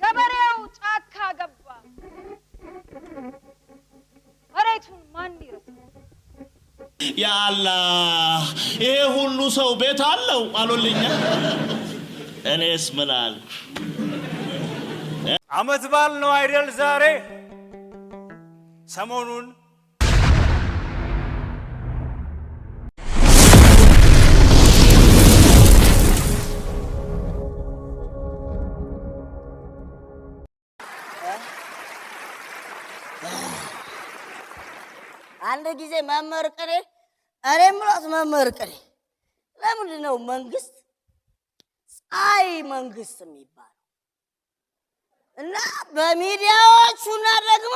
ገበሬው ጫካ ገባ መሬቱን ማን ይረሳል? ያ አላህ ይሄ ሁሉ ሰው ቤት አለው አሉልኛ። እኔስ ምን አልኩ? አመት በዓል ነው አይደል ዛሬ? ሰሞኑን አንድ ጊዜ መምህር ቅኔ እኔም ብሏት መምህር ቅኔ ለምንድን ነው መንግስት ፀሐይ መንግስት የሚባለው? እና በሚዲያዎቹና ደግሞ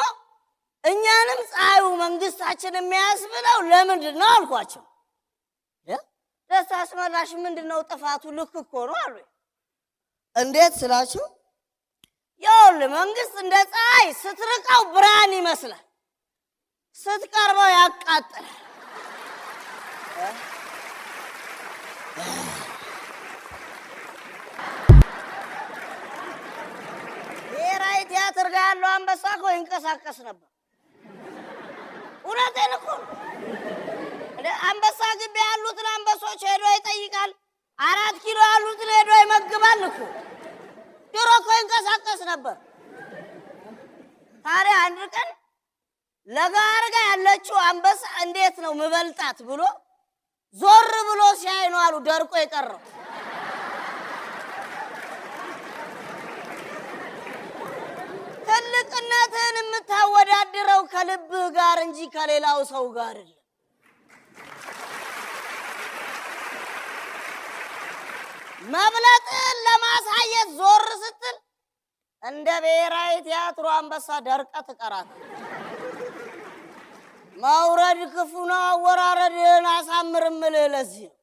እኛንም ፀሐዩ መንግስታችን የሚያስብለው ለምንድን ነው አልኳቸው። ደስታ አስመላሽ ምንድን ነው ጥፋቱ? ልክ እኮ ነው አሉ። እንዴት ስላችሁ ይኸውልህ መንግስት እንደ ፀሐይ ስትርቀው ብርሃን ይመስላል፣ ስትቀርበው ያቃጥላል። ብሔራዊ ቲያትር ጋር ያለው አንበሳ እኮ ይንቀሳቀስ ነበር። እውነቴን እኮ አንበሳ ግቢ ያሉትን አንበሶች ሄዶ ይጠይቃል። 4 ኪሎ ያሉትን ሄዶ ይመግባል እኮ። ድሮ እኮ ይንቀሳቀስ ነበር። ታዲያ አንድ ቀን ለጋር ጋር ያለችው አንበሳ እንዴት ነው ምበልጣት ብሎ ዞር ብሎ ሲያይ ነው አሉ ደርቆ የቀረው። ትልቅነትን የምታወዳድረው ከልብህ ጋር እንጂ ከሌላው ሰው ጋር አይደለም። መብለጥን ለማሳየት ዞር ስትል እንደ ብሔራዊ ቲያትሩ አንበሳ ደርቀ ትቀራለህ። መውረድ ክፉ ነው፣ አወራረድህን አሳምር እምልህ ለዚህ ነው።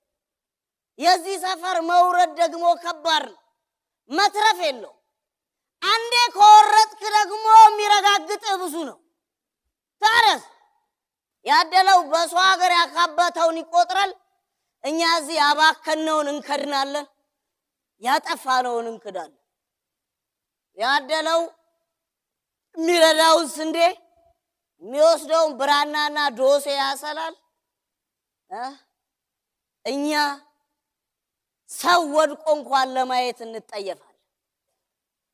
የዚህ ሰፈር መውረድ ደግሞ ከባድ ነው፣ መትረፍ የለው። አንዴ ከወረድክ ደግሞ የሚረጋግጥህ ብዙ ነው። ታዲያስ ያደለው በሰው ሀገር ያካበተውን ይቆጥራል። እኛ እዚህ ያባከነውን እንከድናለን፣ ያጠፋነውን እንክዳለን። ያደለው የሚረዳውን ስንዴ የሚወስደውን ብራናና ዶሴ ያሰላል። እኛ ሰው ወድቆ እንኳን ለማየት እንጠየፋለን።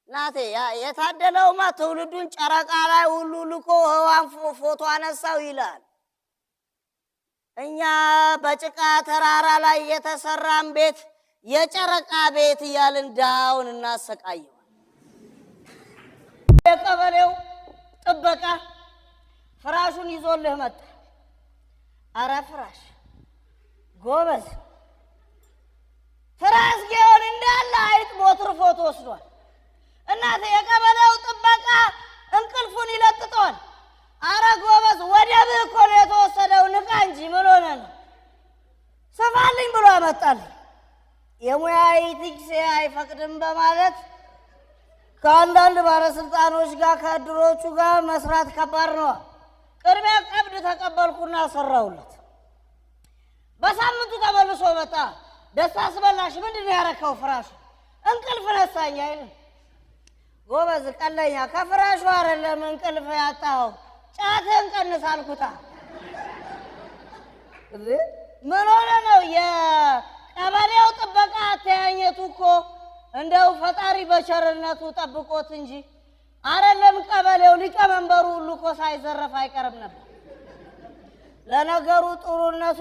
ናቴ የታደለውማ ትውልዱን ጨረቃ ላይ ሁሉ ልኮ ህዋን ፎቶ አነሳው ይላል። እኛ በጭቃ ተራራ ላይ የተሰራን ቤት የጨረቃ ቤት እያልን ዳውን እናሰቃየዋል። የቀበሌው ጥበቃ ፍራሹን ይዞልህ መጣ። አረ ፍራሽ ጎበዝ፣ ፍራሽጌውን እንዳለ አይጥ ሞትርፎት ወስዷል። እናቴ የቀበሌው ጥበቃ እንቅልፉን ይለጥጠዋል። አረ ጎበዝ፣ ወደብህ እኮ ነው የተወሰደው፣ ንቃ እንጂ ምን ሆነ ነው? ስፋልኝ ብሎ አመጣልኝ። የሙያ ኢቲክስ አይፈቅድም በማለት ከአንዳንድ ባለስልጣኖች ጋር ከድሮቹ ጋር መስራት ከባድ ነው። ቅድሚያ ቀብድ ተቀበልኩና ሰራውለት። በሳምንቱ ተመልሶ መጣ። ደስታ አስመላሽ ምንድን ነው ያረከው? ፍራሹ እንቅልፍ ነሳኝ አይደል? ጎበዝ ቀለኛ፣ ከፍራሹ አይደለም እንቅልፍ ያጣው፣ ጫትህን ቀንስ አልኩታ። ምን ሆነ ነው? የቀበሌው ጥበቃ አተያኘቱ እኮ እንደው ፈጣሪ በቸርነቱ ጠብቆት እንጂ አይደለም ቀበሌው ሊቀመንበሩ ሁሉ እኮ ሳይዘረፍ አይቀርም ነበር። ለነገሩ ጥሩነቱ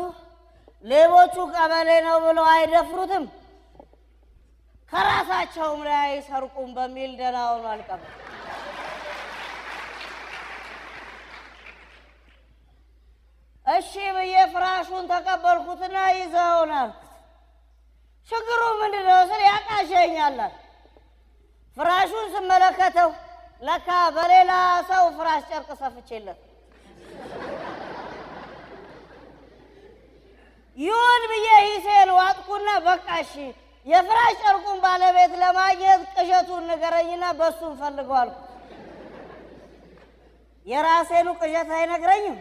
ሌቦቹ ቀበሌ ነው ብለው አይደፍሩትም፣ ከራሳቸውም ላይ አይሰርቁም በሚል ደህና ሆኖ አልቀበል። እሺ ብዬ ፍራሹን ተቀበልኩትና ይዘውን አልኩት። ችግሩ ምንድን ነው ስል ያቃሸኛል። ፍራሹን ስመለከተው ለካ በሌላ ሰው ፍራሽ ጨርቅ ሰፍቼለት ይሁን ብዬ ሂሴን ዋጥኩና በቃ እሺ የፍራሽ ጨርቁን ባለቤት ለማግኘት ቅዠቱን ንገረኝና በሱን ፈልገው አልኩ። የራሴኑ ቅዠት አይነግረኝም።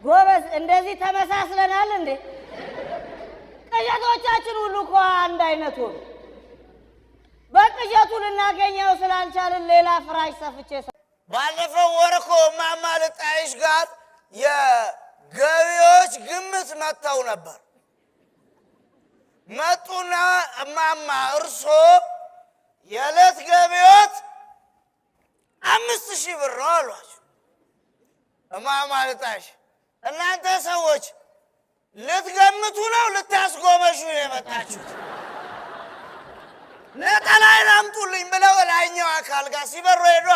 ጎበዝ እንደዚህ ተመሳስለናል እንዴ? ቅዠቶቻችን ፊታችን ሁሉ እኮ አንድ አይነት ሆነ። በቅዠቱ ልናገኘው ስላልቻልን ሌላ ፍራሽ ሰፍቼ ባለፈው ወር እኮ እማማ ልጣይሽ ጋር የገቢዎች ግምት መጥተው ነበር። መጡና እማማ እርሶ የዕለት ገቢዎት 5000 ብር ነው አሏቸው። እማማ ልጣይሽ እናንተ ሰዎች ልትገምቱ ነው ልታስጎመሹ ነው የመጣችሁት? ነጠላዬን አምጡልኝ ብለው ላይኛው አካል ጋር ሲበሩ ሄዷ።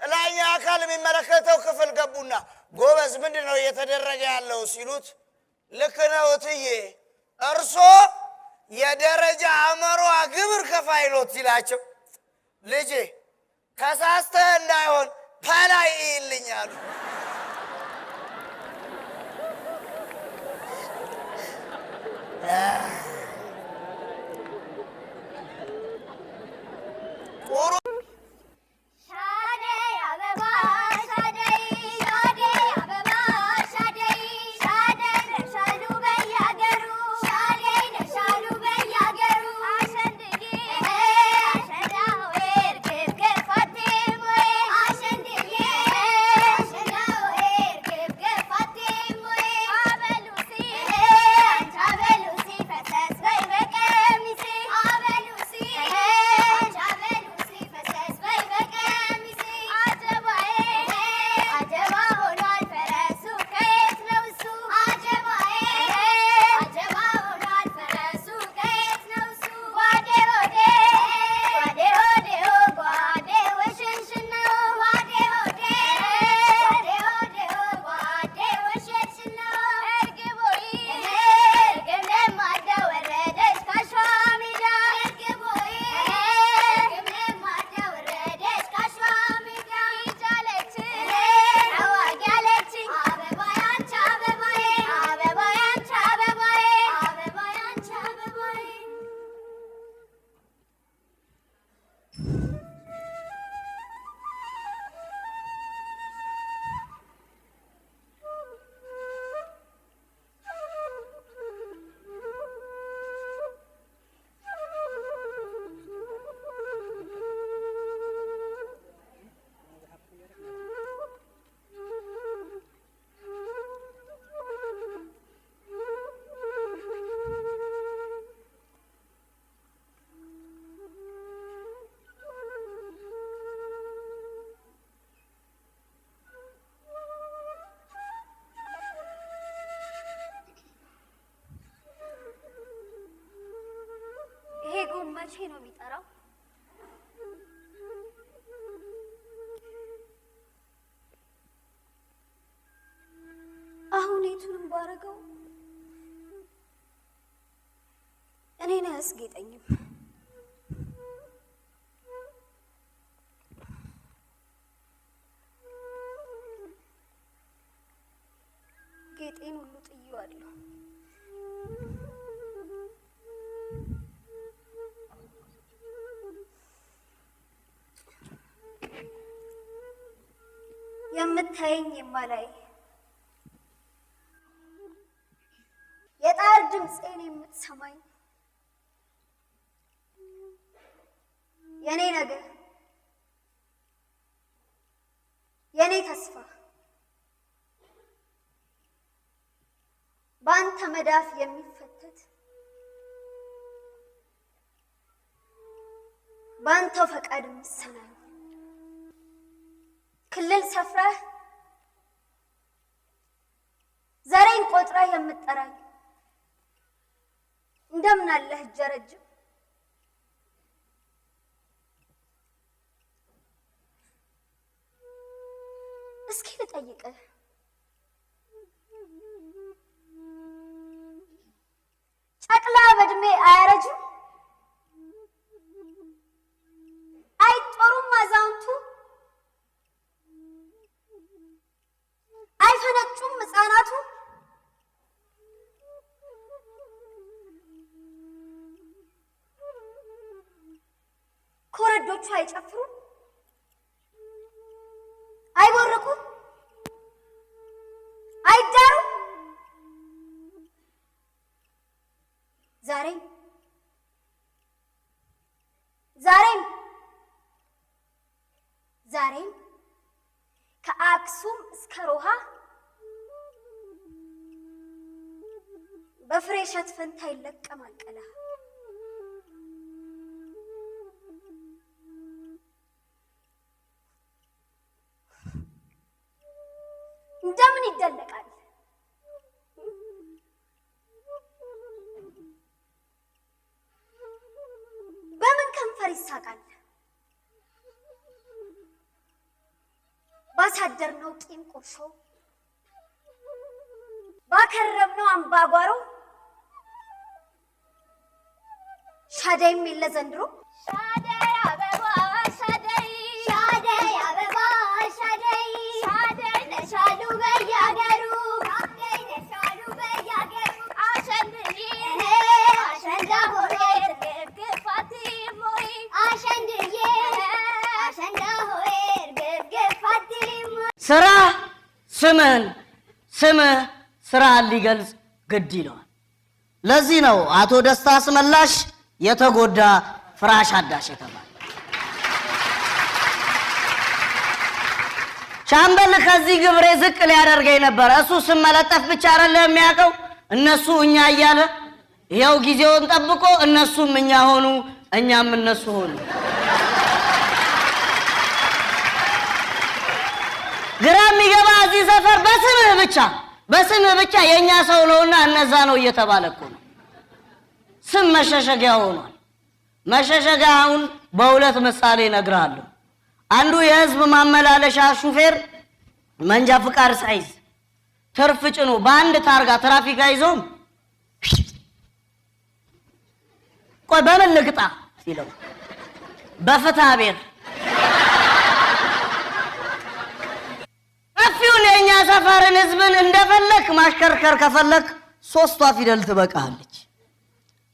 ላይኛው አካል የሚመለከተው ክፍል ገቡና ጎበዝ ምንድን ነው እየተደረገ ያለው ሲሉት፣ ልክ ነው እትዬ እርሶ የደረጃ አመሯ ግብር ከፋይ ኖት ሲላቸው፣ ልጄ ተሳስተህ እንዳይሆን ከላይ ይልኝ አሉ። መቼ ነው የሚጠራው? አሁን የቱንም ባረገው እኔን አያስጌጠኝም። ጌጤን ሁሉ ጥዬዋለሁ። የምታየኝ የማላይ የጣር ድምፄን የምትሰማኝ የኔ ነገር የኔ ተስፋ በአንተ መዳፍ የሚፈተት በአንተው ፈቃድ የምትሰናኝ ክልል ሰፍረህ ዘሬን ቆጥረህ የምትጠራኝ እንደምን አለህ እጀ ረጅም? እስኪ ልጠይቅህ፣ ጨቅላ በእድሜ አያረጅም? አይጦሩም አዛውንቱ? አይፈነጩም ሕፃናቱ? ኮረዶቹ አይጨፍሩም? አይቦርቁም? አይዳሩም? ዛሬ ዛሬም ከአክሱም እስከ ሮሃ በፍሬ እሸት ፈንታ ይለቀማል ቀለሃ። እንደምን ይደለቃል በምን ከንፈር ይሳቃል ባሳደርነው ቂም ቁርሾ ባከረብነው አምባጓሮ ሻደይም የለ ዘንድሮ ሻደይ አበባ ሻደይ ሻደይ አበባ ሻደይ ሻደይ ነሻሉ በያገሩ ሻደይ ነሻሉ በያገሩ አሸንድዬ አሸንዳ ሆይ ግግፋቲ ሞይ አሸንድዬ አሸንዳ ሆይ ግግፋቲ ስራ ስምህ ስራ ሊገልጽ ግድ ይለዋል። ለዚህ ነው አቶ ደስታ አስመላሽ የተጎዳ ፍራሽ አዳሽ የተባለ። ሻምበል ከዚህ ግብሬ ዝቅ ሊያደርገኝ ነበር። እሱ ስመለጠፍ ብቻ አይደለም የሚያውቀው፣ እነሱ እኛ እያለ ይኸው ጊዜውን ጠብቆ እነሱም እኛ ሆኑ፣ እኛም እነሱ ሆኑ። ግራ የሚገባ እዚህ ሰፈር በስምህ ብቻ የኛ ሰው ነውና እነዛ ነው እየተባለ እኮ ነው። ስም መሸሸጊያ ሆኗል። መሸሸጊያውን በሁለት ምሳሌ እነግርሃለሁ። አንዱ የህዝብ ማመላለሻ ሹፌር መንጃ ፍቃድ ሳይዝ ትርፍ ጭኖ በአንድ ታርጋ ትራፊክ አይዞም ቆይ በምን ልግጣ ሲለው በፍትሐ ብሔር ሰፊውን የኛ ሰፈርን ህዝብን እንደፈለክ ማሽከርከር ከፈለክ ሶስቷ ፊደል ትበቃለች።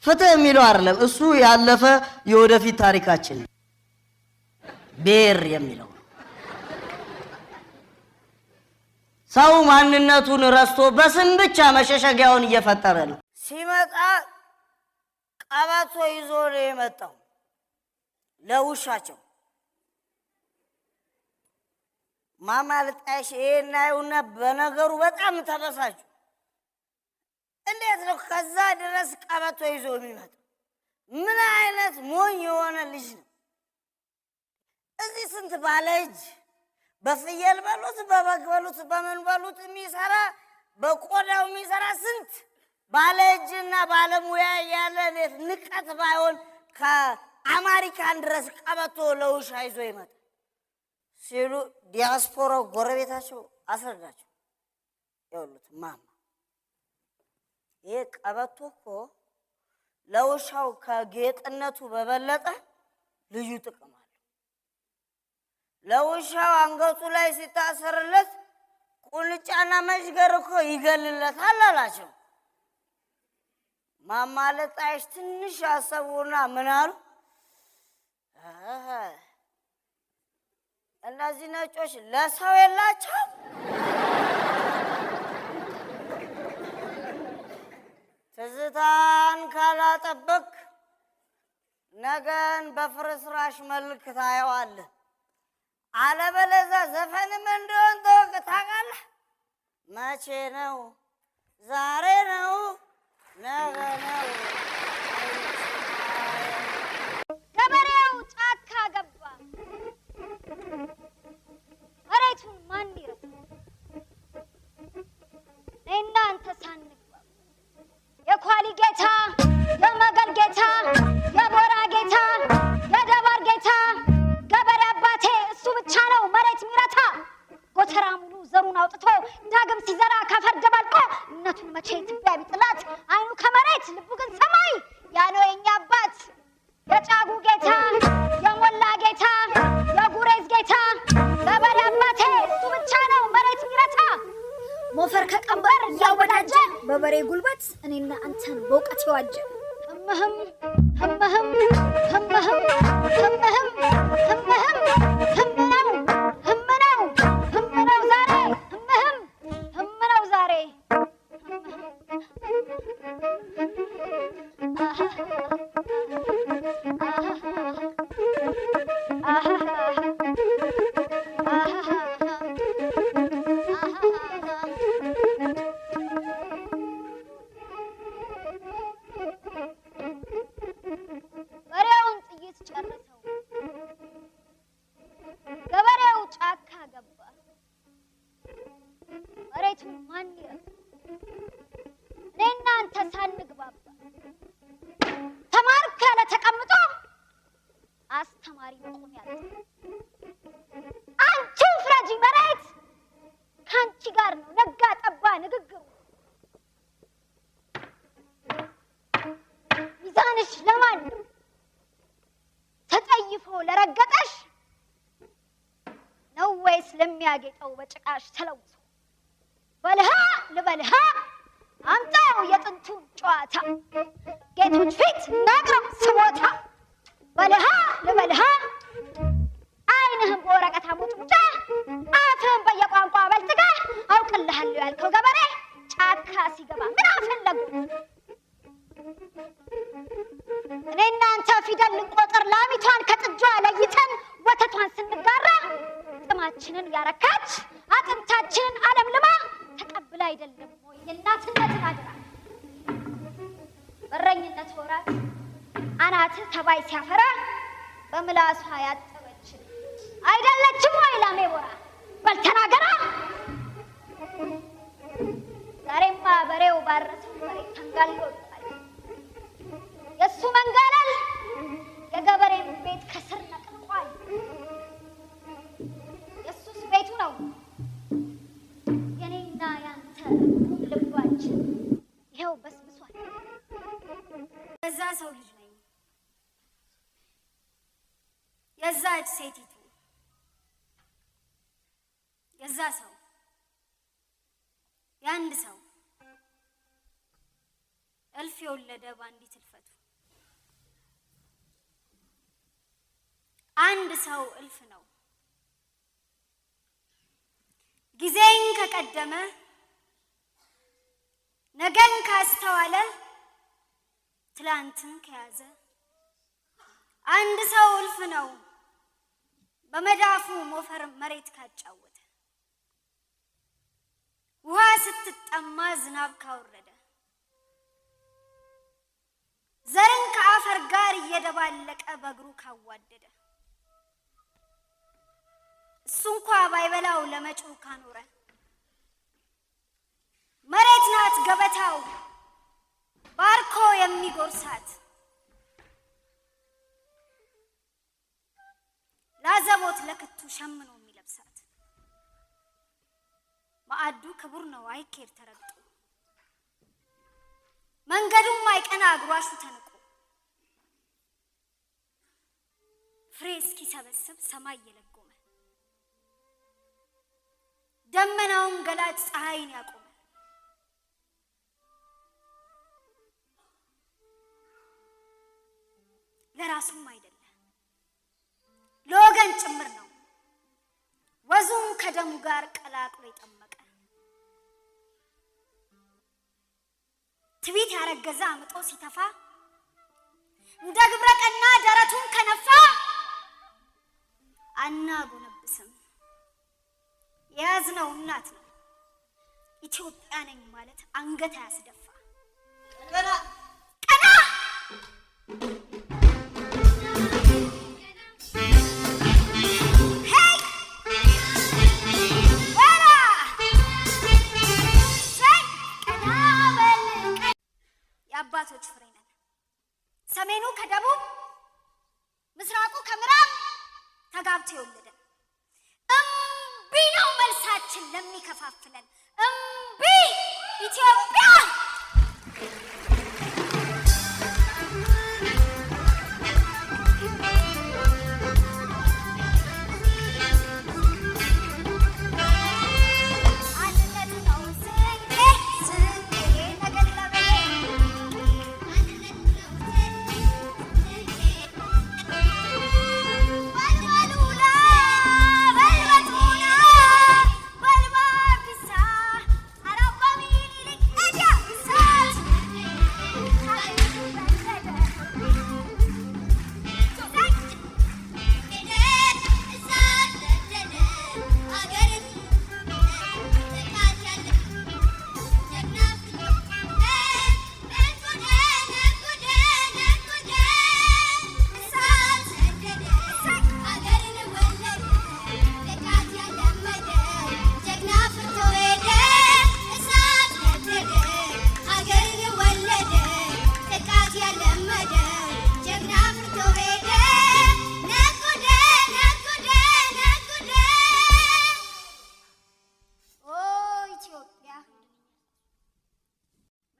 ፍትህ የሚለው አይደለም፣ እሱ ያለፈ የወደፊት ታሪካችን ብሔር የሚለው። ሰው ማንነቱን ረስቶ በስም ብቻ መሸሸጊያውን እየፈጠረ ነው። ሲመጣ ቀበቶ ይዞ ነው የመጣው ለውሻቸው። ማማ ልጣሽ ይሄን አይውና በነገሩ በጣም ተበሳጩ። እንዴት ነው ከዛ ድረስ ቀበቶ ይዞ የሚመጣ? ምን አይነት ሞኝ የሆነ ልጅ ነው! እዚህ ስንት ባለእጅ በፍየል በሉት በበግ በሉት በምን በሉት የሚሰራ በቆዳው የሚሰራ ስንት ባለእጅና ባለሙያ ያለ ንቀት ባይሆን ከአሜሪካን ድረስ ቀበቶ ለውሻ ይዞ ይመጣ ሲሉ ዲያስፖራ ጎረቤታቸው አስረዳቸው። ይኸውልህ ማማ ይሄ ቀበቶ እኮ ለውሻው ከጌጥነቱ በበለጠ ልዩ ጥቅም አለው። ለውሻው አንገቱ ላይ ሲታሰርለት ቁንጫና መዥገር እኮ ይገልለታል አላቸው። ማማ ልጣሽ ትንሽ አሰቡና ምን አሉ? እነዚህ ነጮች ለሰው የላቸው? ትዝታን ካላጠበቅ ነገን በፍርስራሽ መልክ ታየዋለህ። አለበለዚያ ዘፈንም እንደሆን ተወቅ ታውቃለህ። መቼ ነው? ዛሬ ነው? ነገ ነው? ገበሬው ጫካ ገባ፣ መሬቱን ማን ይረሳል? እናንተ ሳንግባ የኳሊ ጌታ፣ የመገል ጌታ፣ የቦራ ጌታ፣ የደባር ጌታ ገበሬ አባቴ እሱ ብቻ ነው መሬት ሚረታ። ጎተራ ሙሉ ዘሩን አውጥቶ ዳግም ሲዘራ ካፈር ደባልቆ እነቱን መቼ ትቢያ ቢጥላት አይኑ ከመሬት ልቡ ግን ሰማይ። ያ ነው የኛ አባት የጫጉ ጌታ፣ የሞላ ጌታ፣ የጉሬዝ ጌታ ገበሬ አባቴ እሱ ብቻ ነው መሬት ሚረታ። ሞፈር ከቀንበር እያወዳጀ በበሬ ጉልበት እኔና አንተን በእውቀት የዋጀ ህምህም ህምህም ህምህም ህምህም ህምህም ህምነው ህምነው ህምነው ዛሬ ህምህም ህምነው ዛሬ ለረገጠሽ ነው ወይስ ለሚያጌጠው በጭቃሽ ተለውሶ? በልሃ ልበልሃ አምጣው የጥንቱን ጨዋታ ጌቶች ፊት ነግረው ስሞታ። በልሃ ልበልሃ ዓይንህን በወረቀት አሞጭሙጫ አፍህን በየቋንቋ በልትጋ አውቅልሃለሁ ያልከው ገበሬ ጫካ ሲገባ ምን አፈለጉ? እኔ እናንተ ፊደል ልንቆጥር ላሚቷን ከጥጇ ለይተን ወተቷን ስንጋራ ጥማችንን ያረካች አጥንታችንን አለምልማ ተቀብላ አይደለም ወይ የእናትነትን አድራ? በረኝነት ወራት አናትህ ተባይ ሲያፈራ በምላሷ ያጠበችን አይደለችም ወይ ላሜ ቦራ? በል ተናገራ። ዛሬማ በሬው ባረሰው መሬት ተንጋሎ የእሱ መንጋለል የገበሬን ቤት ከስር ነቅንቋል። የእሱስ ቤቱ ነው የኔና ያንተ ልባችን ይኸው በስብሷል። የዛ ሰው ልጅ ነኝ የዛች ሴቲቱ የዛ ሰው የአንድ ሰው እልፍ የወለደ በአንዲት እልፈቱ አንድ ሰው እልፍ ነው። ጊዜን ከቀደመ ነገን ካስተዋለ ትላንትን ከያዘ አንድ ሰው እልፍ ነው። በመዳፉ ሞፈር መሬት ካጫወተ ውሃ ስትጠማ ዝናብ ካወረደ ዘርን ከአፈር ጋር እየደባለቀ በእግሩ ካዋደደ እሱ እንኳ ባይበላው ለመጪው ካኖረ መሬት ናት ገበታው ባርኮ የሚጎርሳት ላዘቦት ለክቱ ሸምኖ የሚለብሳት ማዕዱ ክቡር ነው አይኬድ ተረግጦ መንገዱም አይቀና አግሯሹ ተንቆ ፍሬ እስኪሰበስብ ሰማይ የለጎመ ደመናውን ገላጭ ፀሐይን ያቆመ ለራሱም አይደለ ለወገን ጭምር ነው ወዙም ከደሙ ጋር ቀላቅሎ የጠመቀ ትቢት ያረገዘ አምጦ ሲተፋ እንደ ግብረ ቀና ደረቱን ከነፋ አናጎነብስም የያዝነው እናት ነው ኢትዮጵያ ነኝ ማለት አንገት ያስደፋ ቀና ቀና የአባቶች ፍሬ ነን። ሰሜኑ ከደቡብ ምስራቁ ከምዕራብ ተጋብቶ የወለደን እምቢ ነው መልሳችን ለሚከፋፍለን እምቢ ኢትዮጵያ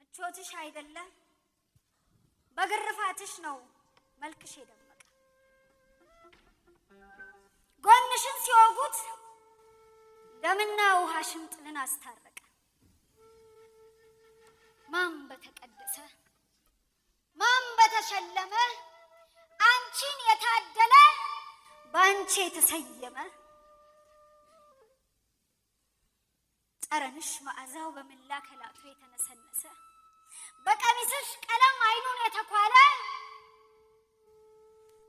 ምቾትሽ አይደለ በግርፋትሽ ነው መልክሽ የደመቀ ሲሞት ደምና ውሃ ሽምጥልን አስታረቀ። ማን በተቀደሰ ማን በተሸለመ አንቺን የታደለ ባንቺ የተሰየመ ጠረንሽ መዓዛው በመላ ከላቱ የተነሰነሰ በቀሚስሽ ቀለም አይኑን የተኳለ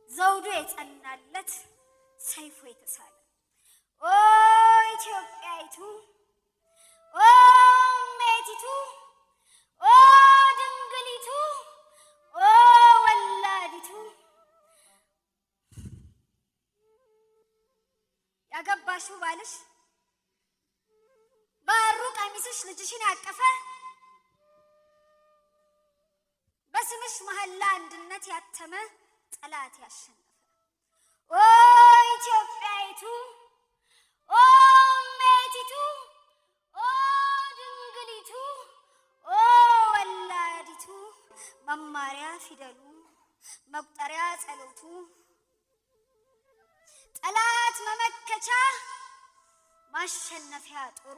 ዘውዱ የጸናለት ሰይፉ የተሳለ ኦ ኢትዮጵያይቱ ኦ ሜቲቱ ኦ ድንግሊቱ ኦ ወላዲቱ ያገባሽው ባልሽ ባሩ ቀሚስሽ ልጅሽን ያቀፈ በስምሽ መሐላ አንድነት ያተመ ጠላት ያሸነፈ ኦ ኢትዮጵያይቱ ኦ ሜቲቱ ኦ ድንግሊቱ ኦ ወላዲቱ መማሪያ ፊደሉ መቁጠሪያ ጸሎቱ ጠላት መመከቻ ማሸነፊያ ጦሩ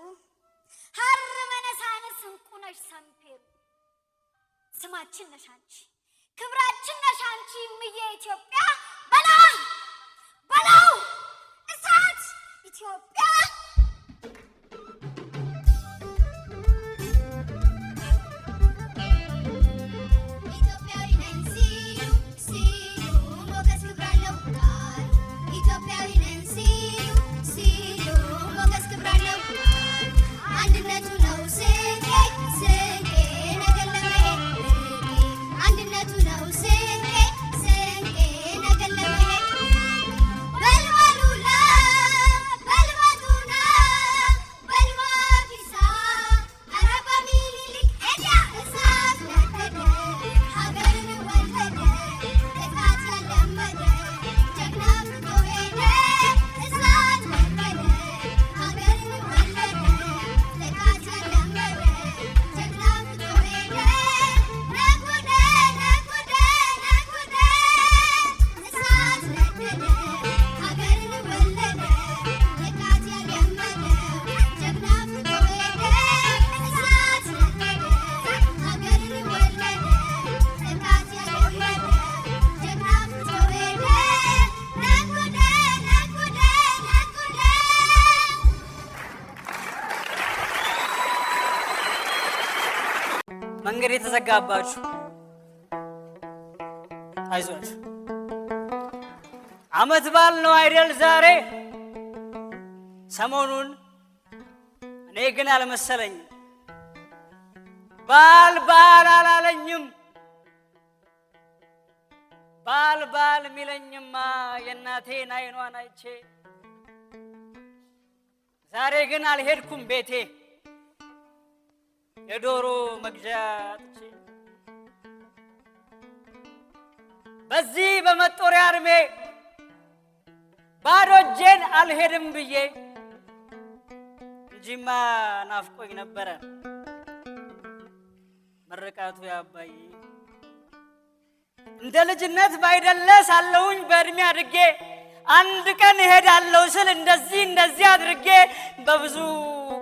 ሀር መነሳንስ እንቁነሽ ሰምፔሩ ስማችን ነሽ አንቺ ክብራችን ነሽ አንቺ እምዬ ኢትዮጵያ በላው በላው እሳት ኢትዮጵያ ኢትዮጵያዊ ነኝ ሲሉ ሲሉ ሞገስ ክብራለው ቃል ኢትዮጵያዊ ነኝ ሲሉ ሲሉ ሞገስ ክብራለው ቃል አንድነቱ ነው ስንቄ ስንቄ ነገር ለመሄድ አንድነቱ ነው ስንቄ ስንቄ ነገር ለመሄድ በልበሉላ በልበቱና በልባፊሳ አረባ ሚኒሊክ ሄዳ እሳት ነደደ ሀገርን ወለደ ጥቃት ያለመደ ጀግና ፍቶ ሄደ እሳት ነደደ ሀገርን ወለደ ጥቃት ያለመደ ጀግና ፍቶ ሄደ ነጎደ ነጎደ ነጎደ እሳት ነደደ ሀገርን ወለደ ጥቃት ያለመደ ጀግና ፍቶ ሄደ እሳት ነደደ ሀገርን ወለደ ጥቃት ያለመደ ጀግና ፍቶ ሄደ ነጎደ ነጎደ ነጎደ መንገድ የተዘጋባችሁ አይዟችሁ፣ አመት በዓል ነው አይደል ዛሬ? ሰሞኑን እኔ ግን አልመሰለኝም። በዓል በዓል አላለኝም። በዓል በዓል የሚለኝማ የእናቴን አይኗን አይቼ፣ ዛሬ ግን አልሄድኩም ቤቴ የዶሮ መግዣ አጥቼ። በዚህ በመጦሪያ እድሜ ባዶ እጄን አልሄድም ብዬ እንጂማ ናፍቆኝ ነበረ ምርቃቱ ያባዬ። እንደ ልጅነት ባይደለ ሳለሁኝ በእድሜ አድጌ አንድ ቀን እሄዳለሁ ስል እንደዚህ እንደዚህ አድርጌ በብዙ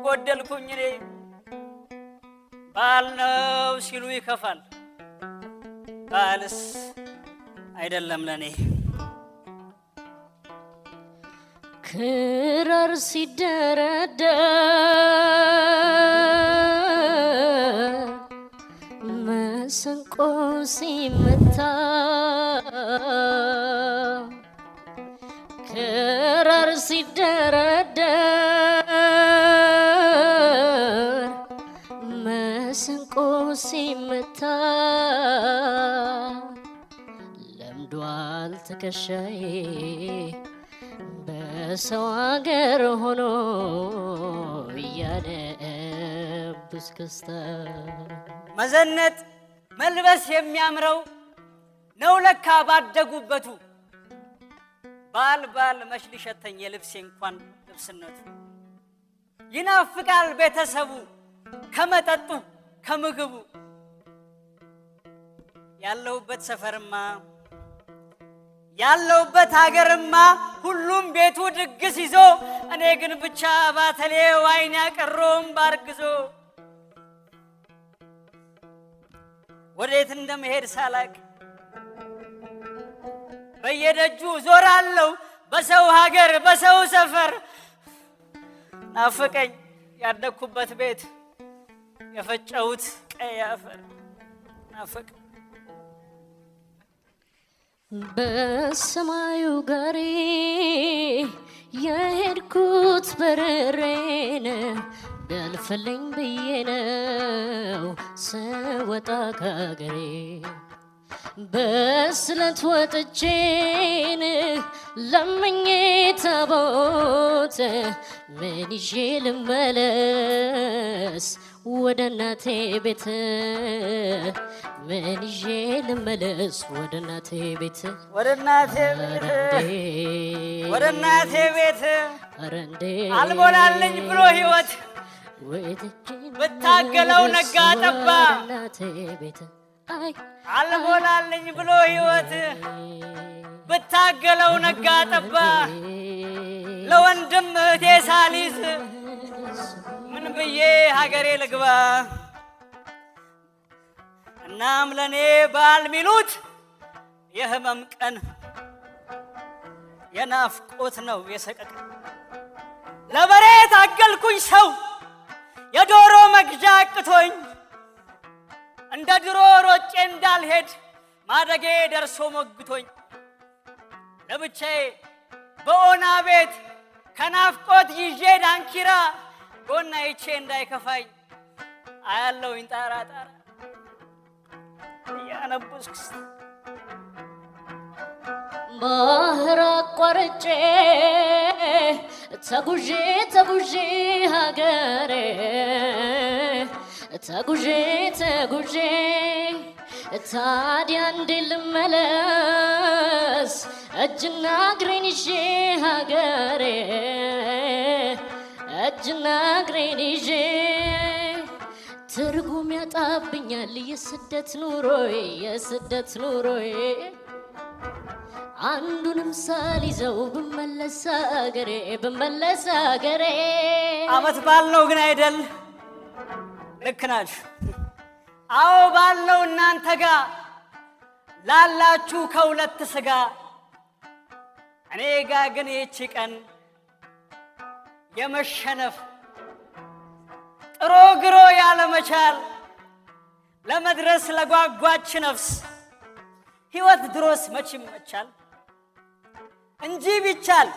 ጎደልኩኝ እኔ። በዓል ነው ሲሉ ይከፋል፣ በዓልስ አይደለም ለኔ። ክራር ሲደረደር መሰንቆ ሲመታ ክራር ሲደረደር መሰንቆ ሲመታ ለምዷል ትከሻዬ በሰው አገር ሆኖ እያደብስ ክስታ መዘነጥ መልበስ የሚያምረው ነው ለካ ባደጉበቱ። በዓል በዓል መች ሊሸተኝ የልብሴ እንኳን ልብስነቱ። ይናፍቃል ቤተሰቡ ከመጠጡ ከምግቡ። ያለሁበት ሰፈርማ ያለሁበት ሀገርማ ሁሉም ቤቱ ድግስ ይዞ እኔ ግን ብቻ ባተሌው አይን ያቀረውም ባርግዞ ወዴት እንደምሄድ ሳላቅ በየደጁ ዞራለሁ በሰው ሀገር በሰው ሰፈር ናፈቀኝ ያደኩበት ቤት የፈጨሁት ቀይ አፈር ናፈቅ በሰማዩ ጋሪ የሄድኩት በረሬን ቢያልፍልኝ ብዬ ነው ስወጣ ከአገሬ በስለት ወጥቼን ለምኜ ታቦት ምን ይዤ ልመለስ ወደ እናቴ ቤት ምን ይዤ ልመለስ ወደ እናቴ ቤት ወደ እናቴ ቤት አልሞላልኝ ብሎ ሕይወት ብታገለው ነጋ ጠባ አልሞላልኝ ብሎ ሕይወት ብታገለው ነጋ ጠባ ለወንድም እህቴ ሳሊዝ ምን ብዬ ሀገሬ ልግባ እናም ለኔ በዓል ሚሉት የህመም ቀን የናፍቆት ነው የሰቀቀ ለበሬ ታገልኩኝ ሰው የዶሮ መግዣ አቅቶኝ እንደ ድሮ ሮጬ እንዳልሄድ ማደጌ ደርሶ ሞግቶኝ ለብቻዬ በኦና ቤት ከናፍቆት ይዤ ዳንኪራ ጎና ይቼ እንዳይከፋኝ አያለውኝ ጣራ ጣራ እያነቡስክ ባህር አቋርጬ ተጉዤ ሀገሬ ተጉዤ ታዲያ እንዴት ልመለስ እጅና እግሬን ይዤ ሀገሬ እጅና እግሬን ይዤ ትርጉም ያጣብኛል የስደት ኑሮዬ አንዱንም ሳልይዘው ብመለስ አገሬ አመት ባል ነው ግን አይደል ልክ ናችሁ አዎ ባል ነው እናንተ ጋር ላላችሁ ከሁለት ስጋ እኔ ጋር ግን ይህች ቀን የመሸነፍ ጥሮ ግሮ ያለመቻል ለመድረስ ለጓጓች ነፍስ ሕይወት ድሮስ መች ይመቻል እንጂ ቢቻል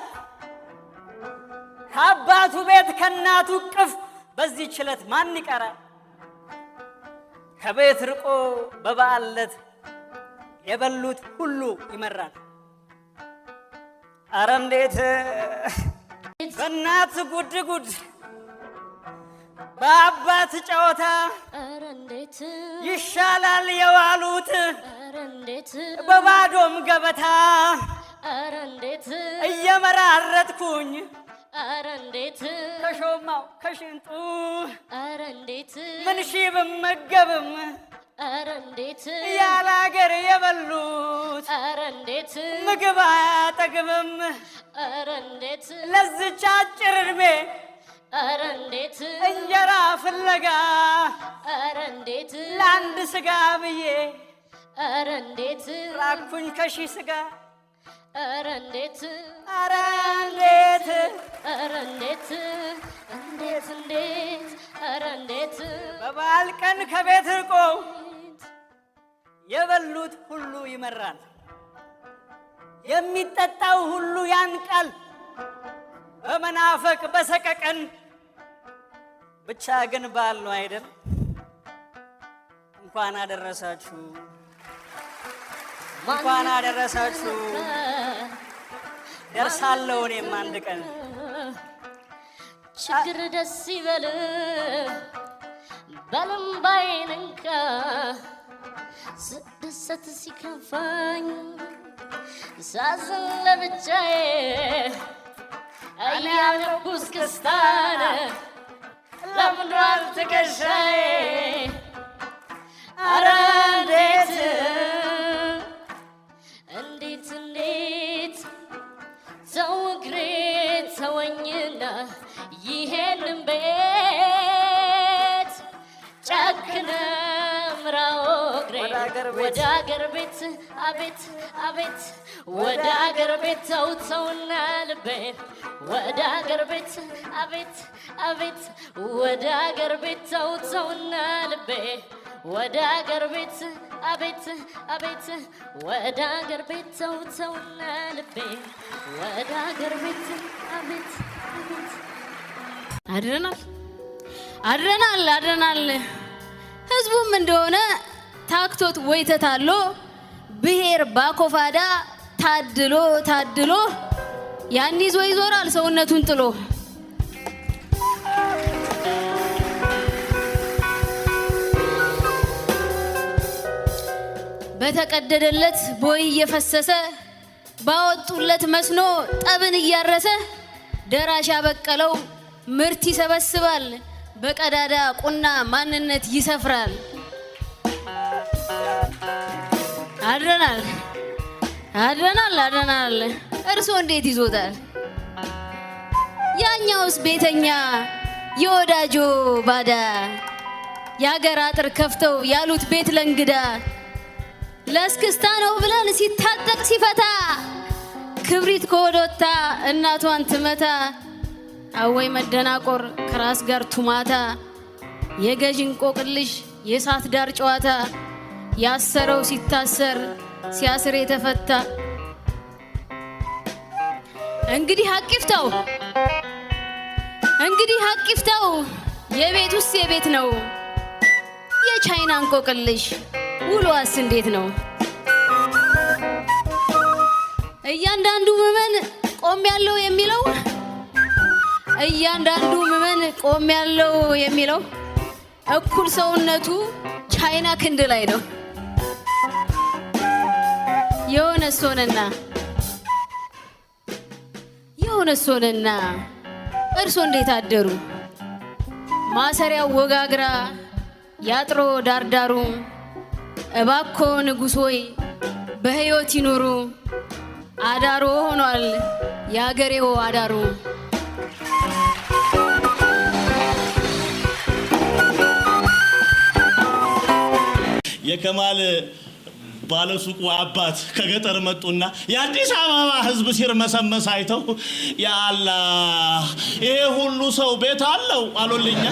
ከአባቱ ቤት ከእናቱ ቅፍ በዚህ ችለት ማን ይቀራል ከቤት ርቆ በበዓለት የበሉት ሁሉ ይመራል አረ እንዴት በእናት ጉድ በአባት ጨዋታ አረ እንዴት ይሻላል የዋሉት አረ እንዴት በባዶም ገበታ አረ እንዴት እየመራረጥኩኝ አረ እንዴት ከሾማው ከሽንጡ አረ እንዴት ምን ሺ ብመገብም አረ እንዴት ያለ አገር የበሉት አረ እንዴት ምግብ አያጠግብም አረ እንዴት ለዚች አጭር ዕድሜ አረ እንዴት እንጀራ ፍለጋ አረ እንዴት ለአንድ ስጋ ብዬ አረ እንዴት ራኩኝ ከሺህ ስጋ አረ እንዴት አረ እንዴት አረ እንዴት አረ እንዴት በበዓል ቀን ከቤት ርቆ የበሉት ሁሉ ይመራል የሚጠጣው ሁሉ ያንቃል በመናፈቅ በሰቀቀን ብቻ ግን በዓል ነው አይደል እንኳን አደረሳችሁ ደርሳለሁ እኔም አንድ ቀን ችግር ደስ ይበል በልምባዬን እንካ ስደሰት ሲከፋኝ ሳዝን ለብቻዬ እያነቡስ ክስታን ለምዷል ትከሻዬ አረ እንዴት ተው እግሬ ተወኝና ወደ አገር ቤት አቤት አቤት ወደ አገር ቤት ተውተውና ልቤ ወደ አገር ቤት አቤት አቤት ወደ አገር ቤት ተውተውና ልቤ ወደ አገር ቤት አቤት አቤት ወደ አገር ቤት ተውተውና ልቤ ወደ አገር ቤት አቤት አቤት አድረናል አድረናል አድረናል ህዝቡም እንደሆነ ታክቶት ወይተታሎ ብሔር ባኮፋዳ ታድሎ ታድሎ ያን ይዞ ይዞራል ሰውነቱን ጥሎ በተቀደደለት ቦይ እየፈሰሰ ባወጡለት መስኖ ጠብን እያረሰ ደራሽ ያበቀለው ምርት ይሰበስባል በቀዳዳ ቁና ማንነት ይሰፍራል አድረናል አድረናል አድረናል እርሶ እንዴት ይዞታል ያኛውስ ቤተኛ የወዳጆ ባዳ ያገር አጥር ከፍተው ያሉት ቤት ለእንግዳ ለስክስታ ነው ብለን ሲታጠቅ ሲፈታ ክብሪት ከወዶታ እናቷን ትመታ አወይ መደናቆር ከራስ ጋር ቱማታ የገዥን ቆቅልሽ የሳት ዳር ጨዋታ ያሰረው ሲታሰር ሲያስር የተፈታ እንግዲህ ሀቂፍታው የቤት ውስጥ የቤት ነው የቻይና እንቆቅልሽ ውሎአስ እንዴት ነው እያንዳንዱ ምመን ቆም ያለው የሚለው እኩል ሰውነቱ ቻይና ክንድ ላይ ነው የሆነ ሶነና እርሶ እንዴት አደሩ ማሰሪያው ወጋግራ ያጥሮ ዳርዳሩ እባኮ ንጉሶይ በህይወት ይኑሩ አዳሮ ሆኗል ያገሬው አዳሩ የከማል ባለሱቁ አባት ከገጠር መጡና የአዲስ አበባ ህዝብ ሲርመሰመስ አይተው ያ አላህ ይሄ ሁሉ ሰው ቤት አለው አሉልኛ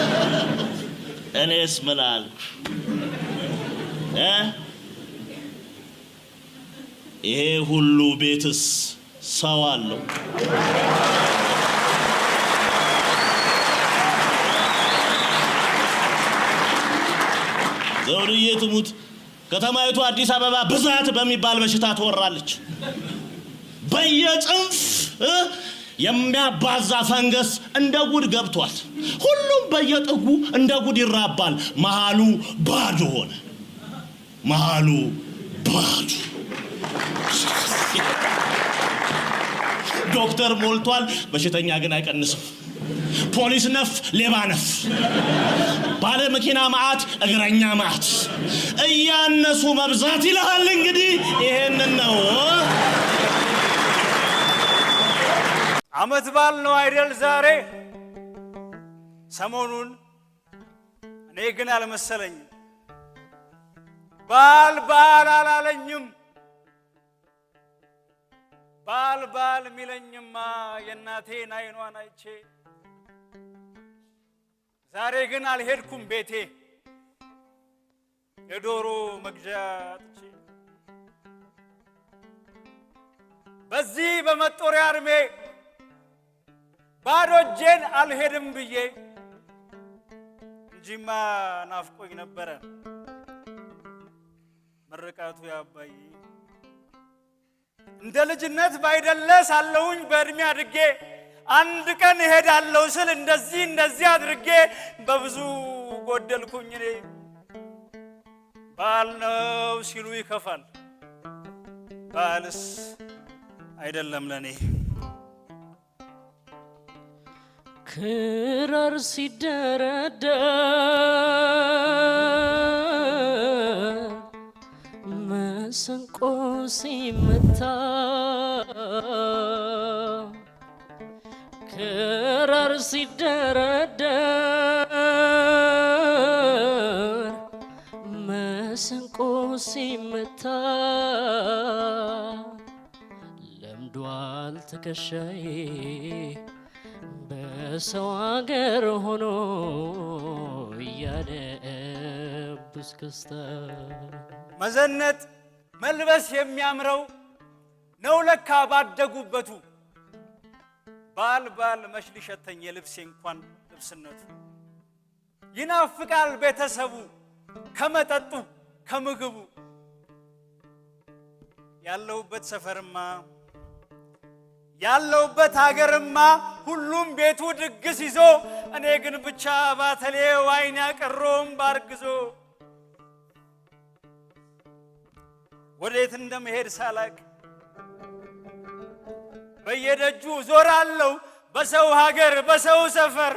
እኔስ ምን አልኩ ይሄ ሁሉ ቤትስ ሰው አለው ዘውድዬ ትሙት ከተማይቱ አዲስ አበባ ብዛት በሚባል በሽታ ተወራለች በየጽንፍ የሚያባዛ ፈንገስ እንደ ጉድ ገብቷል ሁሉም በየጥጉ እንደ ጉድ ይራባል መሃሉ ባዶ ሆነ ዶክተር ሞልቷል በሽተኛ ግን አይቀንስም ፖሊስ ነፍ ሌባ ነፍ ባለ መኪና ማዓት እግረኛ ማዓት እያነሱ መብዛት ይልሃል እንግዲህ ይሄንን ነው አመት ባል ነው አይደል ዛሬ ሰሞኑን እኔ ግን አልመሰለኝም ባል አላለኝም ባል ሚለኝማ የእናቴን አይኗን አይቼ ዛሬ ግን አልሄድኩም ቤቴ የዶሮ መግዣ አጥቼ በዚህ በመጦሪያ እድሜ ባዶ እጄን አልሄድም ብዬ እንጂማ ናፍቆኝ ነበረ ምርቃቱ ያባይ እንደ ልጅነት ባይደለ ሳለሁኝ በእድሜ አድጌ አንድ ቀን እሄዳለሁ ስል እንደዚህ አድርጌ በብዙ ጎደልኩኝ እኔ ባል ነው ሲሉ ይከፋል ባልስ አይደለም ለኔ ክራር ሲደረደር መሰንቆ ሲመታ ክራር ሲደረደር መሰንቆ ሲመታ ለምዷል ትከሻዬ በሰው አገር ሆኖ እያለብስ ከስታ መዘነጥ መልበስ የሚያምረው ነው ለካ ባደጉበቱ ባል መች ሊሸተኝ የልብሴ እንኳን ልብስነቱ ይናፍቃል ቤተሰቡ ከመጠጡ ከምግቡ ያለውበት ሰፈርማ ያለውበት ሀገርማ ሁሉም ቤቱ ድግስ ይዞ እኔ ግን ብቻ ባተሌ ዋይን ያቀሮም ባርግዞ ወዴት እንደመሄድ ሳላቅ በየደጁ ዞራለሁ በሰው ሀገር በሰው ሰፈር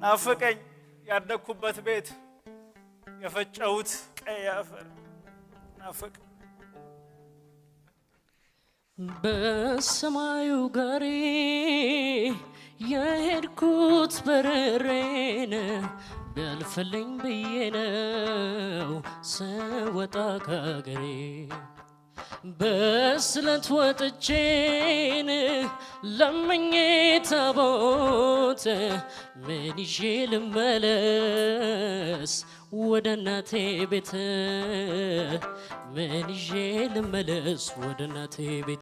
ናፍቀኝ ያደኩበት ቤት የፈጨውት ቀይ አፈር ናፍቅ በሰማዩ ጋሪ የሄድኩት በረሬን ቢያልፍልኝ ብዬ ነው ስወጣ ከአገሬ በስለት ወጥቼን ለምኜ ታቦት ምን ይዤ ልመለስ ወደ እናቴ ቤት ምን ይዤ ልመለስ ወደ እናቴ ቤት